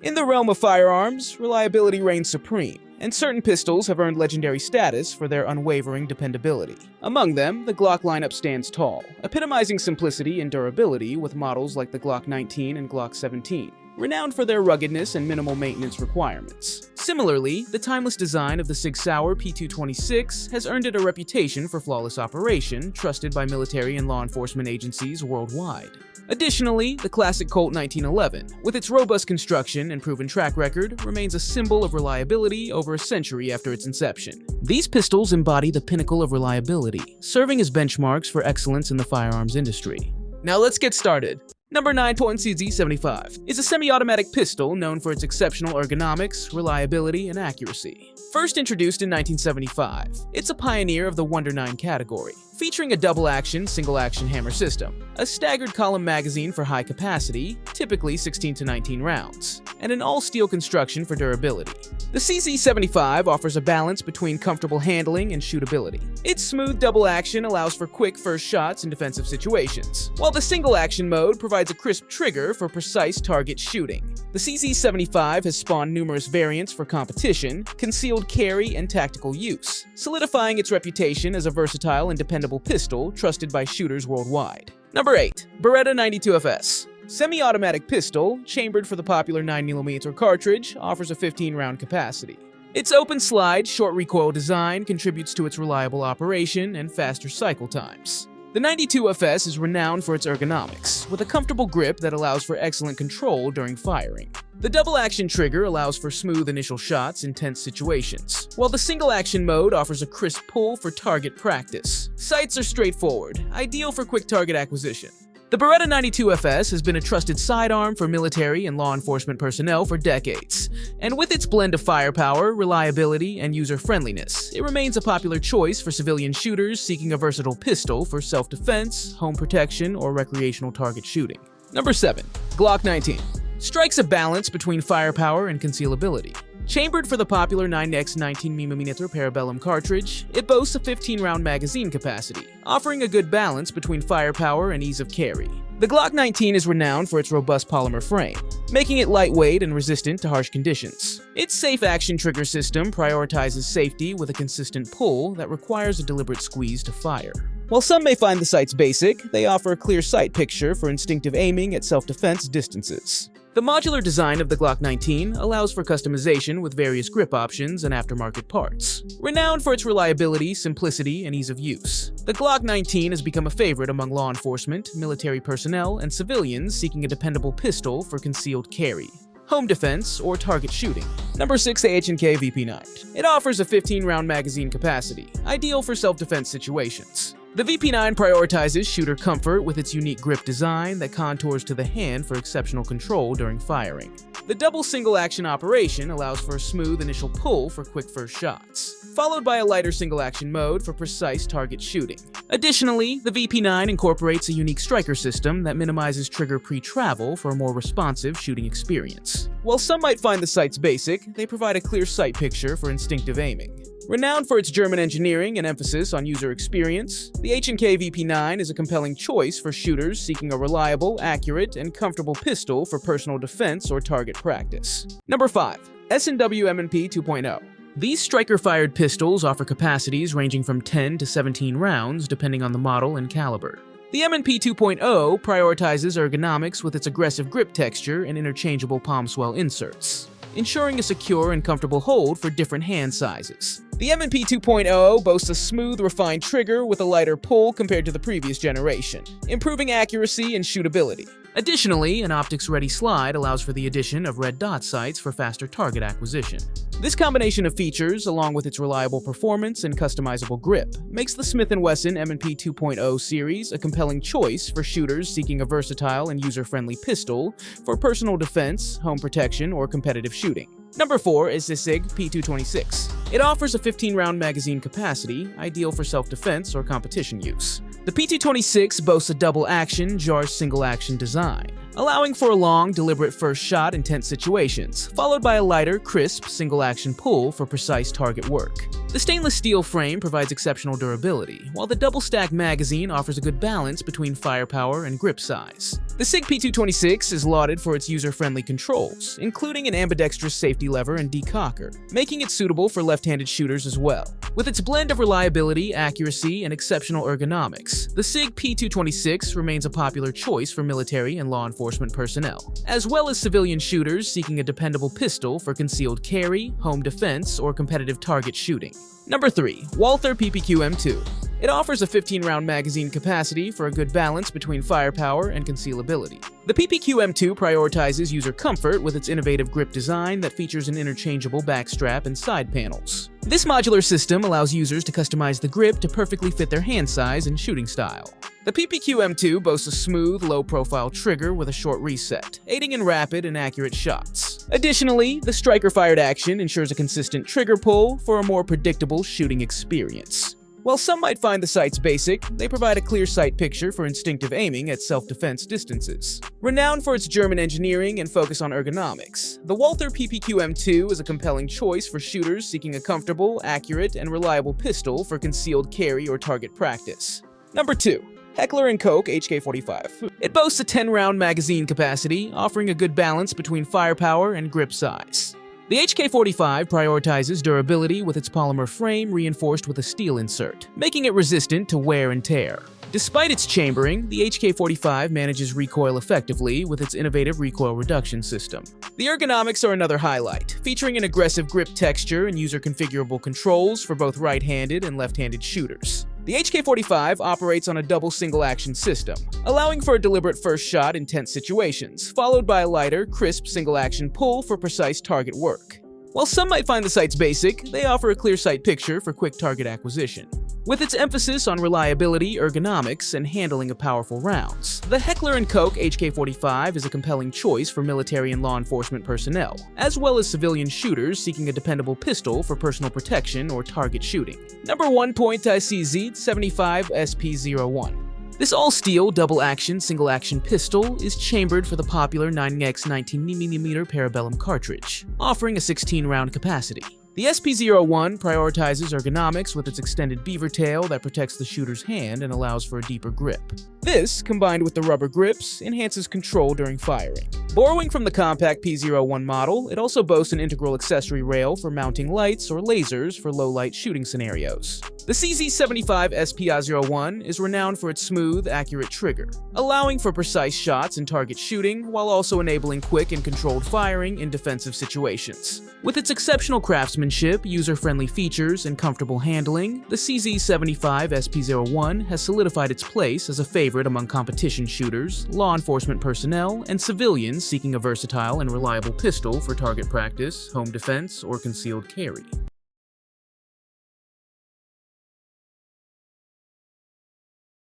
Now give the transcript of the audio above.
In the realm of firearms, reliability reigns supreme, and certain pistols have earned legendary status for their unwavering dependability. Among them, the Glock lineup stands tall, epitomizing simplicity and durability with models like the Glock 19 and Glock 17, renowned for their ruggedness and minimal maintenance requirements. Similarly, the timeless design of the Sig Sauer P226 has earned it a reputation for flawless operation, trusted by military and law enforcement agencies worldwide. Additionally, the classic Colt 1911, with its robust construction and proven track record, remains a symbol of reliability over a century after its inception. These pistols embody the pinnacle of reliability, serving as benchmarks for excellence in the firearms industry. Now let's get started. Number 9. CZ75 is a semi-automatic pistol known for its exceptional ergonomics, reliability, and accuracy. First introduced in 1975, it's a pioneer of the Wonder 9 category, featuring a double-action, single-action hammer system, a staggered column magazine for high capacity, typically 16 to 19 rounds, and an all-steel construction for durability. The CZ75 offers a balance between comfortable handling and shootability. Its smooth double action allows for quick first shots in defensive situations, while the single action mode provides a crisp trigger for precise target shooting. The CZ75 has spawned numerous variants for competition, concealed carry, and tactical use, solidifying its reputation as a versatile and dependable pistol trusted by shooters worldwide. Number 8. Beretta 92FS. Semi-automatic pistol, chambered for the popular 9mm cartridge, offers a 15-round capacity. Its open slide, short recoil design contributes to its reliable operation and faster cycle times. The 92FS is renowned for its ergonomics, with a comfortable grip that allows for excellent control during firing. The double-action trigger allows for smooth initial shots in tense situations, while the single-action mode offers a crisp pull for target practice. Sights are straightforward, ideal for quick target acquisition. The Beretta 92FS has been a trusted sidearm for military and law enforcement personnel for decades, and with its blend of firepower, reliability, and user-friendliness, it remains a popular choice for civilian shooters seeking a versatile pistol for self-defense, home protection, or recreational target shooting. Number 7. Glock 19 strikes a balance between firepower and concealability. Chambered for the popular 9x 19mm Parabellum cartridge, it boasts a 15-round magazine capacity, offering a good balance between firepower and ease of carry. The Glock 19 is renowned for its robust polymer frame, making it lightweight and resistant to harsh conditions. Its safe action trigger system prioritizes safety with a consistent pull that requires a deliberate squeeze to fire. While some may find the sights basic, they offer a clear sight picture for instinctive aiming at self-defense distances. The modular design of the Glock 19 allows for customization with various grip options and aftermarket parts. Renowned for its reliability, simplicity, and ease of use, the Glock 19 has become a favorite among law enforcement, military personnel, and civilians seeking a dependable pistol for concealed carry, home defense, or target shooting. Number 6. H&K VP9. It offers a 15-round magazine capacity, ideal for self-defense situations. The VP9 prioritizes shooter comfort with its unique grip design that contours to the hand for exceptional control during firing. The double single-action operation allows for a smooth initial pull for quick first shots, followed by a lighter single-action mode for precise target shooting. Additionally, the VP9 incorporates a unique striker system that minimizes trigger pre-travel for a more responsive shooting experience. While some might find the sights basic, they provide a clear sight picture for instinctive aiming. Renowned for its German engineering and emphasis on user experience, the H&K VP9 is a compelling choice for shooters seeking a reliable, accurate, and comfortable pistol for personal defense or target practice. Number 5. S&W M&P 2.0. These striker-fired pistols offer capacities ranging from 10 to 17 rounds depending on the model and caliber. The M&P 2.0 prioritizes ergonomics with its aggressive grip texture and interchangeable palm swell inserts, ensuring a secure and comfortable hold for different hand sizes. The M&P 2.0 boasts a smooth, refined trigger with a lighter pull compared to the previous generation, improving accuracy and shootability. Additionally, an optics-ready slide allows for the addition of red dot sights for faster target acquisition. This combination of features, along with its reliable performance and customizable grip, makes the Smith & Wesson M&P 2.0 series a compelling choice for shooters seeking a versatile and user-friendly pistol for personal defense, home protection, or competitive shooting. Number 4 is the Sig P226. It offers a 15-round magazine capacity, ideal for self-defense or competition use. The P226 boasts a double-action, JAR single-action design, allowing for a long, deliberate first shot in tense situations, followed by a lighter, crisp, single-action pull for precise target work. The stainless steel frame provides exceptional durability, while the double-stack magazine offers a good balance between firepower and grip size. The Sig P226 is lauded for its user-friendly controls, including an ambidextrous safety lever and decocker, making it suitable for left-handed shooters as well. With its blend of reliability, accuracy, and exceptional ergonomics, the Sig P226 remains a popular choice for military and law enforcement personnel, as well as civilian shooters seeking a dependable pistol for concealed carry, home defense, or competitive target shooting. Number 3. Walther PPQ M2. It offers a 15-round magazine capacity for a good balance between firepower and concealability. The PPQ M2 prioritizes user comfort with its innovative grip design that features an interchangeable backstrap and side panels. This modular system allows users to customize the grip to perfectly fit their hand size and shooting style. The PPQ M2 boasts a smooth, low-profile trigger with a short reset, aiding in rapid and accurate shots. Additionally, the striker-fired action ensures a consistent trigger pull for a more predictable shooting experience. While some might find the sights basic, they provide a clear sight picture for instinctive aiming at self-defense distances. Renowned for its German engineering and focus on ergonomics, the Walther PPQ M2 is a compelling choice for shooters seeking a comfortable, accurate, and reliable pistol for concealed carry or target practice. Number 2. Heckler & Koch HK45. It boasts a 10-round magazine capacity, offering a good balance between firepower and grip size. The HK45 prioritizes durability with its polymer frame reinforced with a steel insert, making it resistant to wear and tear. Despite its chambering, the HK45 manages recoil effectively with its innovative recoil reduction system. The ergonomics are another highlight, featuring an aggressive grip texture and user-configurable controls for both right-handed and left-handed shooters. The HK45 operates on a double single-action system, allowing for a deliberate first shot in tense situations, followed by a lighter, crisp single-action pull for precise target work. While some might find the sights basic, they offer a clear sight picture for quick target acquisition. With its emphasis on reliability, ergonomics, and handling of powerful rounds, the Heckler & Koch HK45 is a compelling choice for military and law enforcement personnel, as well as civilian shooters seeking a dependable pistol for personal protection or target shooting. Number 1.ICZ 75 SP01. This all-steel, double-action, single-action pistol is chambered for the popular 9x 19mm Parabellum cartridge, offering a 16-round capacity. The SP01 prioritizes ergonomics with its extended beaver tail that protects the shooter's hand and allows for a deeper grip. This, combined with the rubber grips, enhances control during firing. Borrowing from the compact P01 model, it also boasts an integral accessory rail for mounting lights or lasers for low-light shooting scenarios. The CZ75 SPA01 is renowned for its smooth, accurate trigger, allowing for precise shots in target shooting while also enabling quick and controlled firing in defensive situations. With its exceptional craftsmanship, user-friendly features, and comfortable handling, the CZ75 SP01 has solidified its place as a favorite among competition shooters, law enforcement personnel, and civilians seeking a versatile and reliable pistol for target practice, home defense, or concealed carry.